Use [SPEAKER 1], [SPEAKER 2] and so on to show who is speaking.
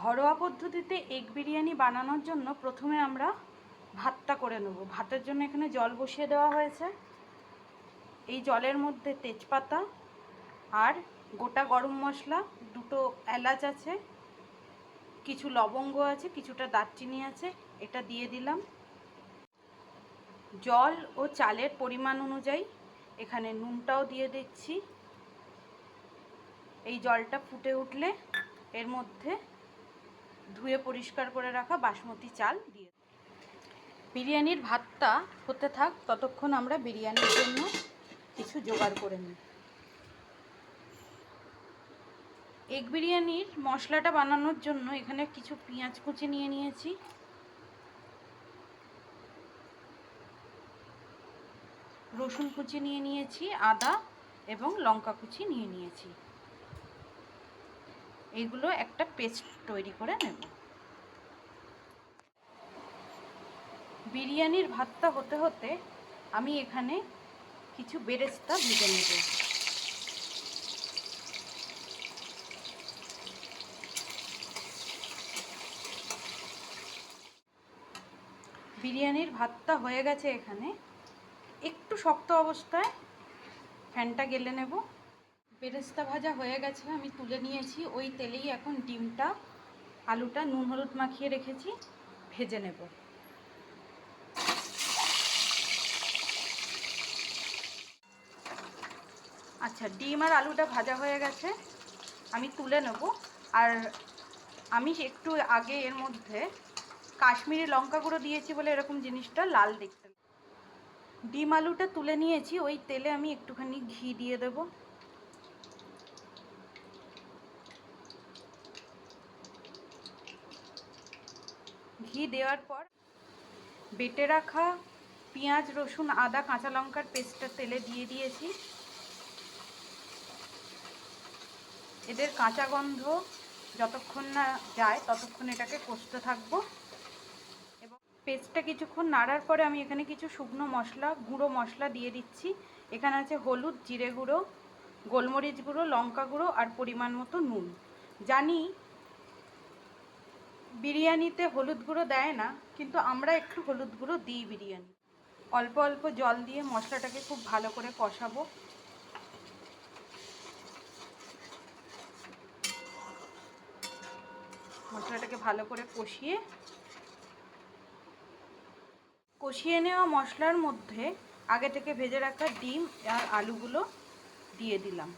[SPEAKER 1] ঘরোয়া পদ্ধতিতে এগ বিরিয়ানি বানানোর জন্য প্রথমে আমরা ভাতটা করে নেব। ভাতের জন্য এখানে জল বসিয়ে দেওয়া হয়েছে। এই জলের মধ্যে তেজপাতা আর গোটা গরম মশলা, দুটো এলাচ আছে, কিছু লবঙ্গ আছে, কিছুটা দারচিনি আছে, এটা দিয়ে দিলাম। জল ও চালের পরিমাণ অনুযায়ী এখানে নুনটাও দিয়ে দিচ্ছি। এই জলটা ফুটে উঠলে এর মধ্যে ধুয়ে পরিষ্কার করে রাখা বাসমতি চাল দিয়ে বিরিয়ানির ভাতটা হতে থাক, ততক্ষণ আমরা বিরিয়ানির জন্য কিছু জোগাড় করে নিই। এগ বিরিয়ানির মশলাটা বানানোর জন্য এখানে কিছু পেঁয়াজ কুচি নিয়ে নিয়েছি, রসুন কুচি নিয়ে নিয়েছি, আদা এবং লঙ্কা কুচি নিয়ে নিয়েছি। এইগুলো একটা পেস্ট তৈরি করে নেব। বিরিয়ানির ভাতটা হতে হতে আমি এখানে কিছু বেরেস্তা ভেজে নেব। বিরিয়ানির ভাতটা হয়ে গেছে, এখানে একটু শক্ত অবস্থায় ফ্যানটা গেলে নেব। বেরেস্তা ভাজা হয়ে গেছে, আমি তুলে নিয়েছি। ওই তেলেই এখন ডিমটা, আলুটা নুন হলুদ মাখিয়ে রেখেছি, ভেজে নেব। আচ্ছা, ডিম আর আলুটা ভাজা হয়ে গেছে, আমি তুলে নেব। আর আমি একটু আগে এর মধ্যে কাশ্মীরি লঙ্কা গুঁড়ো দিয়েছি বলে এরকম জিনিসটা লাল দেখতে। ডিম আলুটা তুলে নিয়েছি, ওই তেলে আমি একটুখানি ঘি দিয়ে দেব। ঘি দেওয়ার পর বেটে রাখা পেঁয়াজ, রসুন, আদা, কাঁচা লঙ্কার পেস্টটা তেলে দিয়ে দিয়েছি। এদের কাঁচা গন্ধ যতক্ষণ না যায় ততক্ষণ এটাকে কষতে থাকবো। এবং পেস্টটা কিছুক্ষণ নাড়ার পরে আমি এখানে কিছু শুকনো মশলা, গুঁড়ো মশলা দিয়ে দিচ্ছি। এখানে আছে হলুদ, জিরে গুঁড়ো, গোলমরিচ গুঁড়ো, লঙ্কা গুঁড়ো আর পরিমাণ মতো নুন। জানি বিরিয়ানিতে হলুদ গুঁড়ো দেয় না, কিন্তু আমরা একটু হলুদ গুঁড়ো দিই বিরিয়ানি। অল্প অল্প জল দিয়ে মশলাটাকে খুব ভালো করে কষাবো। মশলাটাকে ভালো করে কষিয়ে নেওয়া মশলার মধ্যে আগে থেকে ভেজে রাখা ডিম আর আলুগুলো দিয়ে দিলাম।